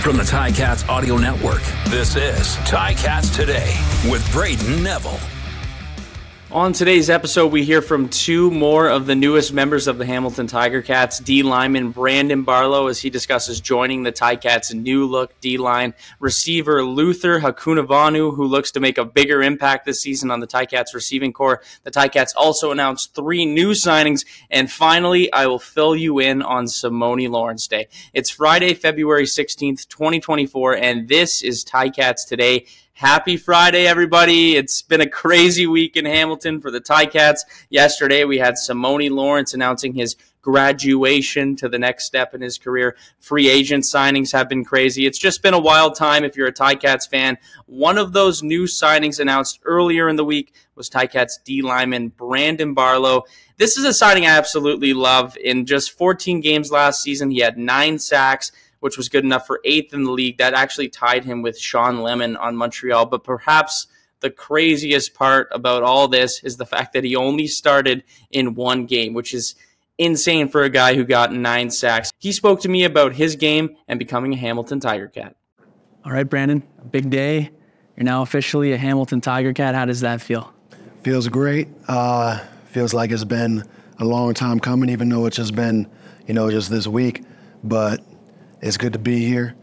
From the Ticats Audio Network, this is Ticats Today with Braden Neville. On today's episode, we hear from two more of the newest members of the Hamilton Tiger-Cats, D lineman Brandon Barlow, as he discusses joining the Ticats' new-look D-line, receiver Luther Hakunavanhu, who looks to make a bigger impact this season on the Ticats' receiving core. The Ticats also announced 3 new signings, and finally, I will fill you in on Simone Lawrence Day. It's Friday, February 16th, 2024, and this is Ticats Today. Happy Friday, everybody. It's been a crazy week in Hamilton for the Ticats. Yesterday, we had Simone Lawrence announcing his graduation to the next step in his career. Free agent signings have been crazy. It's just been a wild time if you're a Ticats fan. One of those new signings announced earlier in the week was Ticats D lineman Brandon Barlow. This is a signing I absolutely love. In just 14 games last season, he had 9 sacks, which was good enough for 8th in the league. That actually tied him with Sean Lemon on Montreal. But perhaps the craziest part about all this is the fact that he only started in 1 game, which is insane for a guy who got 9 sacks. He spoke to me about his game and becoming a Hamilton Tiger-Cat. All right, Brandon, a big day. You're now officially a Hamilton Tiger-Cat. How does that feel? Feels great. Feels like it's been a long time coming, even though it's just been, just this week. But it's good to be here,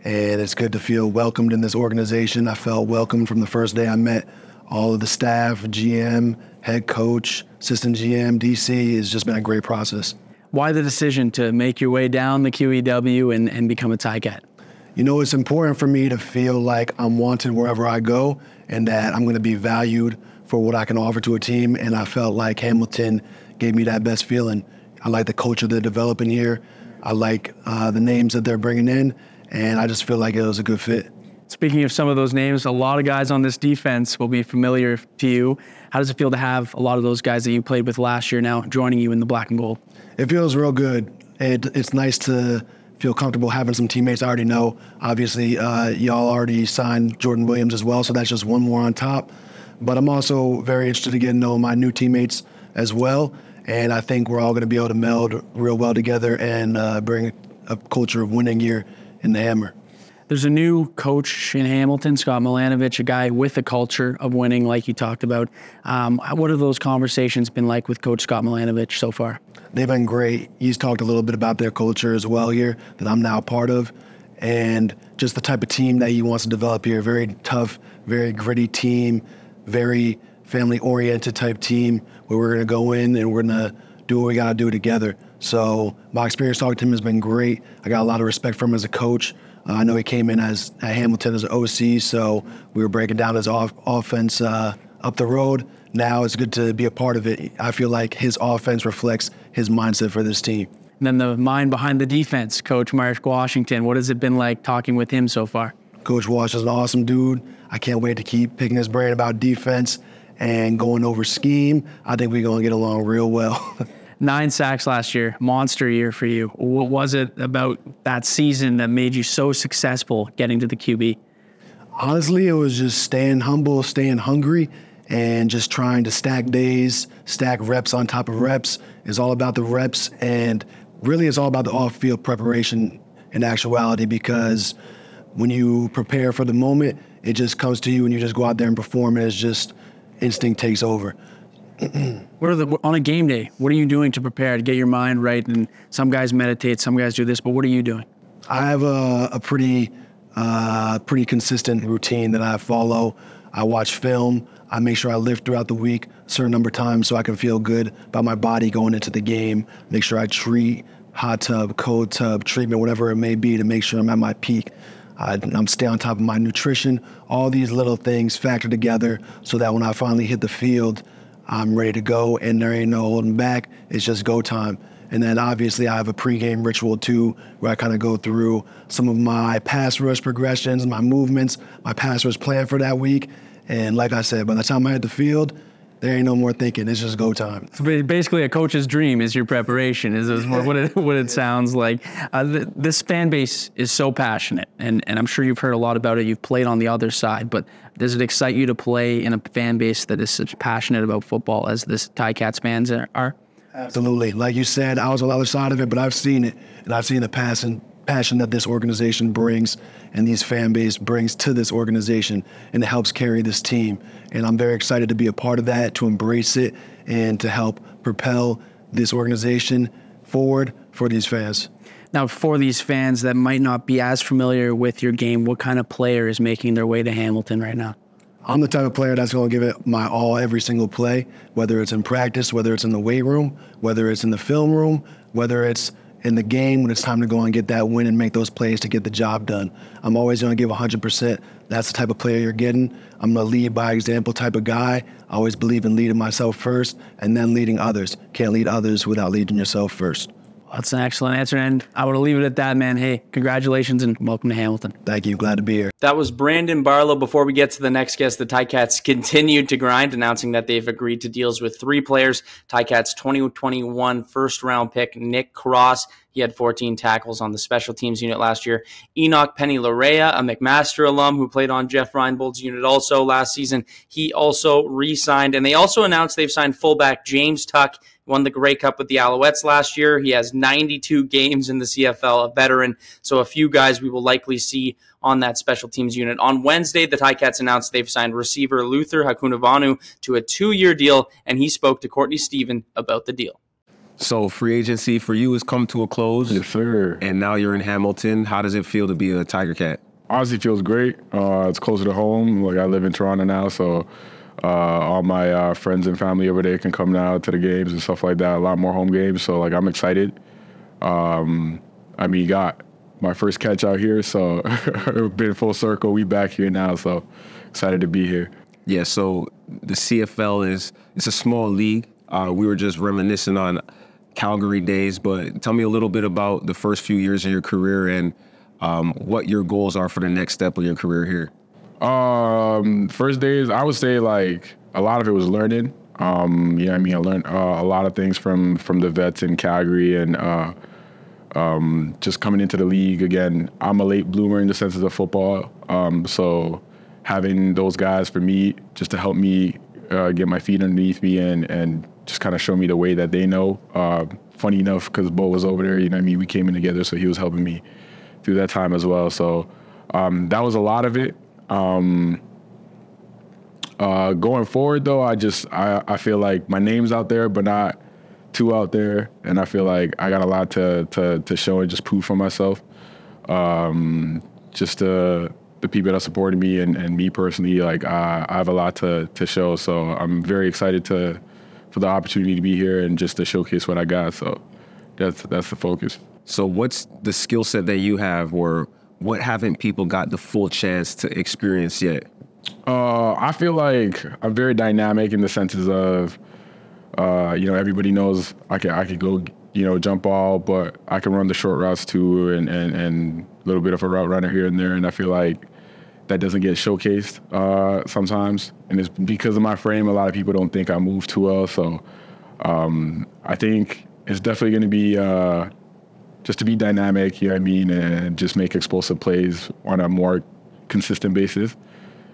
and it's good to feel welcomed in this organization. I felt welcomed from the first day I met all of the staff, GM, head coach, assistant GM, DC. It's just been a great process. Why the decision to make your way down the QEW and become a Ticat? It's important for me to feel like I'm wanted wherever I go and that I'm going to be valued for what I can offer to a team, and I felt like Hamilton gave me that best feeling. I like the culture they're developing here. I like the names that they're bringing in, and I just feel like it was a good fit. Speaking of some of those names, a lot of guys on this defense will be familiar to you. How does it feel to have a lot of those guys that you played with last year now joining you in the black and gold? It feels real good. It's nice to feel comfortable having some teammates I already know. Obviously, y'all already signed Jordan Williams as well, so that's just one more on top. But I'm also very interested to get to know my new teammates as well. And I think we're all going to be able to meld real well together and bring a culture of winning here in the Hammer. There's a new coach in Hamilton, Scott Milanovich, a guy with a culture of winning like you talked about. What have those conversations been like with Coach Scott Milanovich so far? They've been great. He's talked a little bit about their culture as well here that I'm now part of, and just the type of team that he wants to develop here. Very tough, very gritty team, very family-oriented type team where we're going to go in and we're going to do what we got to do together. So my experience talking to him has been great. I got a lot of respect for him as a coach. I know he came in at Hamilton as an OC, so we were breaking down his offense up the road. Now it's good to be a part of it. I feel like his offense reflects his mindset for this team. And then the mind behind the defense, Coach Mark Washington. What has it been like talking with him so far? Coach Wash is an awesome dude. I can't wait to keep picking his brain about defense and going over scheme. I think we're going to get along real well. 9 sacks last year, monster year for you. What was it about that season that made you so successful getting to the QB? Honestly, it was just staying humble, staying hungry, and just trying to stack days, stack reps on top of reps. It's all about the reps, and really it's all about the off-field preparation in actuality, because when you prepare for the moment, it just comes to you and you just go out there and perform, and it's just instinct takes over. On a game day, what are you doing to prepare to get your mind right? And some guys meditate, some guys do this, but what are you doing? I have a pretty consistent routine that I follow. I watch film. I make sure I lift throughout the week a certain number of times so I can feel good about my body going into the game. Make sure I treat hot tub, cold tub, treatment, whatever it may be, to make sure I'm at my peak. I'm staying on top of my nutrition. All these little things factor together so that when I finally hit the field, I'm ready to go and there ain't no holding back. It's just go time. And then obviously I have a pregame ritual too, where I kind of go through some of my pass rush progressions, my movements, my pass rush plan for that week. And like I said, by the time I hit the field, there ain't no more thinking. It's just go time. So basically, a coach's dream is your preparation. Is what it sounds like. This fan base is so passionate, and I'm sure you've heard a lot about it. You've played on the other side, but does it excite you to play in a fan base that is such passionate about football as this Ticats fans are? Absolutely. Like you said, I was on the other side of it, but I've seen it, and I've seen the passion passion that this organization brings and these fan base brings to this organization, and it helps carry this team. And I'm very excited to be a part of that, to embrace it, and to help propel this organization forward for these fans. Now, for these fans that might not be as familiar with your game, what kind of player is making their way to Hamilton right now? I'm the type of player that's going to give it my all every single play, whether it's in practice, whether it's in the weight room, whether it's in the film room, whether it's in the game when it's time to go and get that win and make those plays to get the job done. I'm always going to give 100%. That's the type of player you're getting. I'm a lead by example type of guy. I always believe in leading myself first and then leading others. Can't lead others without leading yourself first. That's an excellent answer, and I would leave it at that, man. Hey, congratulations and welcome to Hamilton. Thank you. Glad to be here. That was Brandon Barlow. Before we get to the next guest, the Ticats continued to grind, announcing that they've agreed to deals with 3 players. Ticats 2021 first-round pick Nick Cross. He had 14 tackles on the special teams unit last year. Enoch Penny-Larea, a McMaster alum who played on Jeff Reinbold's unit also last season. He also re-signed, and they also announced they've signed fullback James Tuck. Won the Grey Cup with the Alouettes last year. He has 92 games in the CFL, a veteran. So a few guys we will likely see on that special teams unit. On Wednesday, the Ticats announced they've signed receiver Luther Hakunavanhu to a 2-year deal, and he spoke to Courtney Stephen about the deal. So free agency for you has come to a close. Yes, sir. And now you're in Hamilton. How does it feel to be a Tiger Cat? Honestly, feels great. It's closer to home. Like, I live in Toronto now, so all my friends and family over there can come now to the games and stuff like that. A lot more home games, so like I'm excited. Got my first catch out here, so been full circle. We back here now, so excited to be here. Yeah. So the CFL it's a small league. We were just reminiscing on Calgary days, but tell me a little bit about the first few years of your career and what your goals are for the next step of your career here. First days, I would say like a lot of it was learning. I learned a lot of things from the vets in Calgary and just coming into the league. Again, I'm a late bloomer in the senses of football. So having those guys for me just to help me get my feet underneath me and just kind of show me the way that they know. Funny enough, because Bo was over there, we came in together, so he was helping me through that time as well. So that was a lot of it. Going forward, though, I feel like my name's out there, but not too out there, and I feel like I got a lot to show and just prove for myself. Just the people that supported me and me personally, like I have a lot to show. So I'm very excited for the opportunity to be here and just to showcase what I got. So that's the focus. So what's the skill set that you have, or what haven't people got the full chance to experience yet? I feel like I'm very dynamic in the senses of, everybody knows I could go, jump ball, but I can run the short routes too, and a little bit of a route runner here and there. And I feel like that doesn't get showcased sometimes. And it's because of my frame. A lot of people don't think I move too well. So I think it's definitely going to be just to be dynamic, and just make explosive plays on a more consistent basis,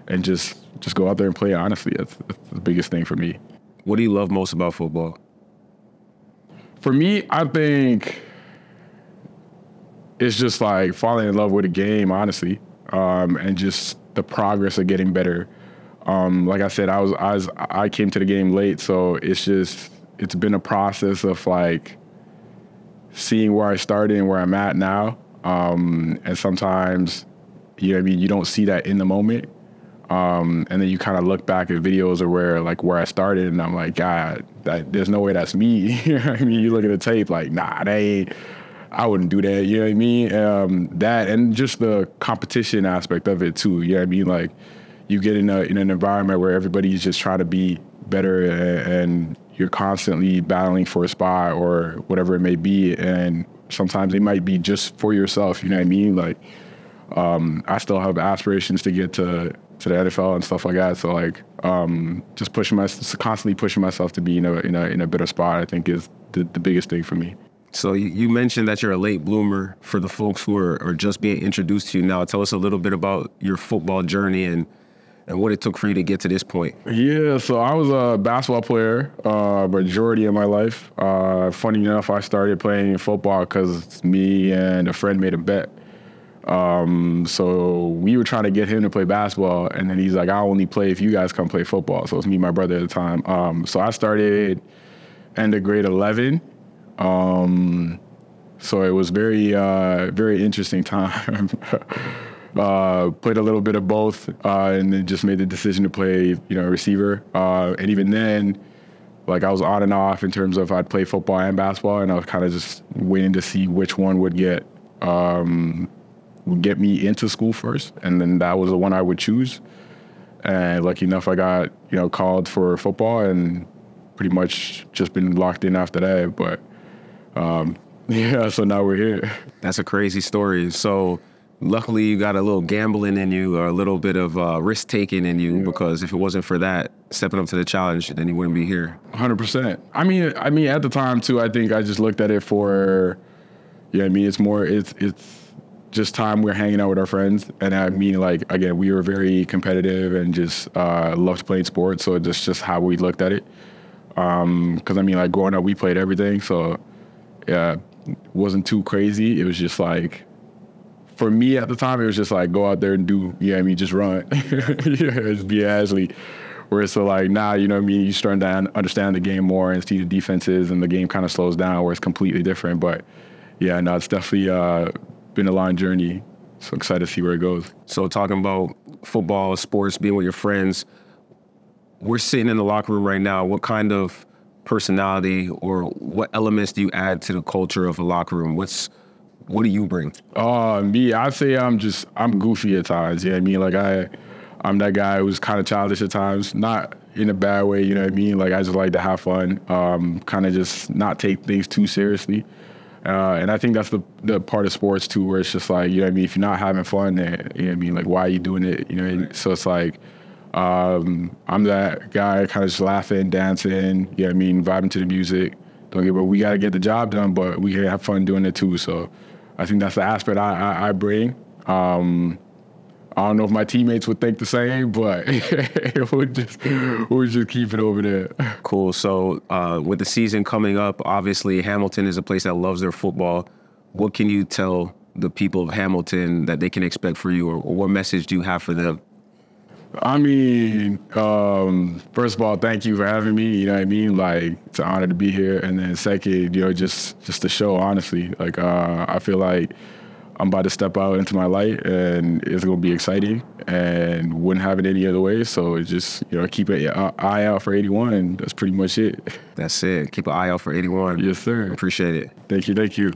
and just go out there and play honestly. That's the biggest thing for me. What do you love most about football? For me, I think it's just like falling in love with the game, honestly, and just the progress of getting better. Like I said, I came to the game late, so it's been a process of like seeing where I started and where I'm at now. And sometimes, you don't see that in the moment. And then you kind of look back at videos of where I started, and I'm like, God, there's no way that's me. You look at the tape like, nah, I wouldn't do that. You know what I mean? That and just the competition aspect of it too. You know what I mean? Like, you get in an environment where everybody's just trying to be better, and you're constantly battling for a spot or whatever it may be. And sometimes it might be just for yourself. You know what I mean? Like, I still have aspirations to get to the NFL and stuff like that. So like, just constantly pushing myself to be in a better spot, I think is the biggest thing for me. So you mentioned that you're a late bloomer. For the folks who are just being introduced to you now, tell us a little bit about your football journey and and what it took for you to get to this point. Yeah, so I was a basketball player majority of my life. Funny enough, I started playing football because me and a friend made a bet. So we were trying to get him to play basketball, and then he's like, I'll only play if you guys come play football. So it was me and my brother at the time. So I started end of grade 11. So it was very interesting time. Played a little bit of both, and then just made the decision to play, receiver. And even then, like, I was on and off in terms of I'd play football and basketball, and I was kind of just waiting to see which one would get me into school first, and then that was the one I would choose. And lucky enough, I got called for football, and pretty much just been locked in after that. But yeah, so now we're here. That's a crazy story. So luckily you got a little gambling in you, or a little bit of risk taking in you, because if it wasn't for that, stepping up to the challenge, then you wouldn't be here. 100%. I mean, at the time too, I think I just looked at it for, it's just time we're hanging out with our friends. And I mean, like, again, we were very competitive and just loved playing sports. So it's just how we looked at it. Because I mean, like, growing up, we played everything. So yeah, it wasn't too crazy. It was just like, for me at the time, it was just like, go out there and do, just run. Just be an athlete. Whereas so like now, you starting to understand the game more and see the defenses, and the game kind of slows down where it's completely different. But yeah, no, it's definitely been a long journey. So excited to see where it goes. So talking about football, sports, being with your friends, we're sitting in the locker room right now. What kind of personality or what elements do you add to the culture of a locker room? What do you bring? Me, I'd say I'm goofy at times. Like I'm that guy who's kind of childish at times, not in a bad way. Like I just like to have fun, kind of just not take things too seriously. And I think that's the part of sports too, where it's just like, if you're not having fun, then, like, why are you doing it? So it's like, I'm that guy kind of just laughing, dancing, vibing to the music. We got to get the job done, but we can have fun doing it too. So I think that's the aspect I bring. I don't know if my teammates would think the same, but we'll just keep it over there. Cool. So with the season coming up, obviously Hamilton is a place that loves their football. What can you tell the people of Hamilton that they can expect for you, or what message do you have for them? I mean, first of all, thank you for having me. Like, it's an honor to be here. And then second, just the show, honestly. Like, I feel like I'm about to step out into my light, and it's going to be exciting, and wouldn't have it any other way. So just, keep an eye out for 81, and that's pretty much it. That's it. Keep an eye out for 81. Yes, sir. Appreciate it. Thank you.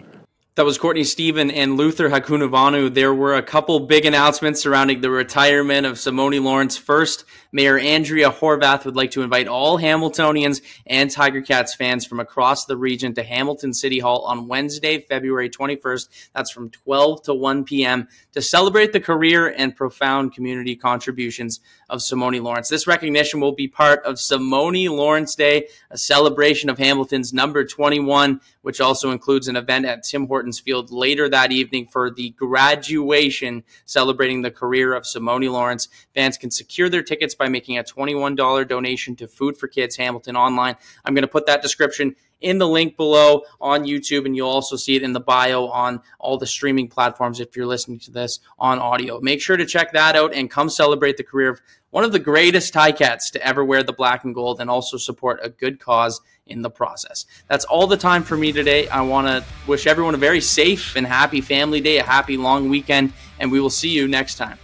That was Courtney Stephen and Luther Hakunavanhu. There were a couple big announcements surrounding the retirement of Simone Lawrence. First, Mayor Andrea Horvath would like to invite all Hamiltonians and Tiger Cats fans from across the region to Hamilton City Hall on Wednesday, February 21st. That's from 12 to 1 p.m. to celebrate the career and profound community contributions of Simone Lawrence. This recognition will be part of Simone Lawrence Day, a celebration of Hamilton's number 21, which also includes an event at Tim Hortons Field later that evening for the graduation celebrating the career of Simone Lawrence. Fans can secure their tickets by making a $21 donation to Food for Kids Hamilton online. I'm going to put that description in the link below on YouTube, and you'll also see it in the bio on all the streaming platforms if you're listening to this on audio. Make sure to check that out and come celebrate the career of one of the greatest Ticats to ever wear the black and gold, and also support a good cause in the process. That's all the time for me today. I want to wish everyone a very safe and happy family day, a happy long weekend, and we will see you next time.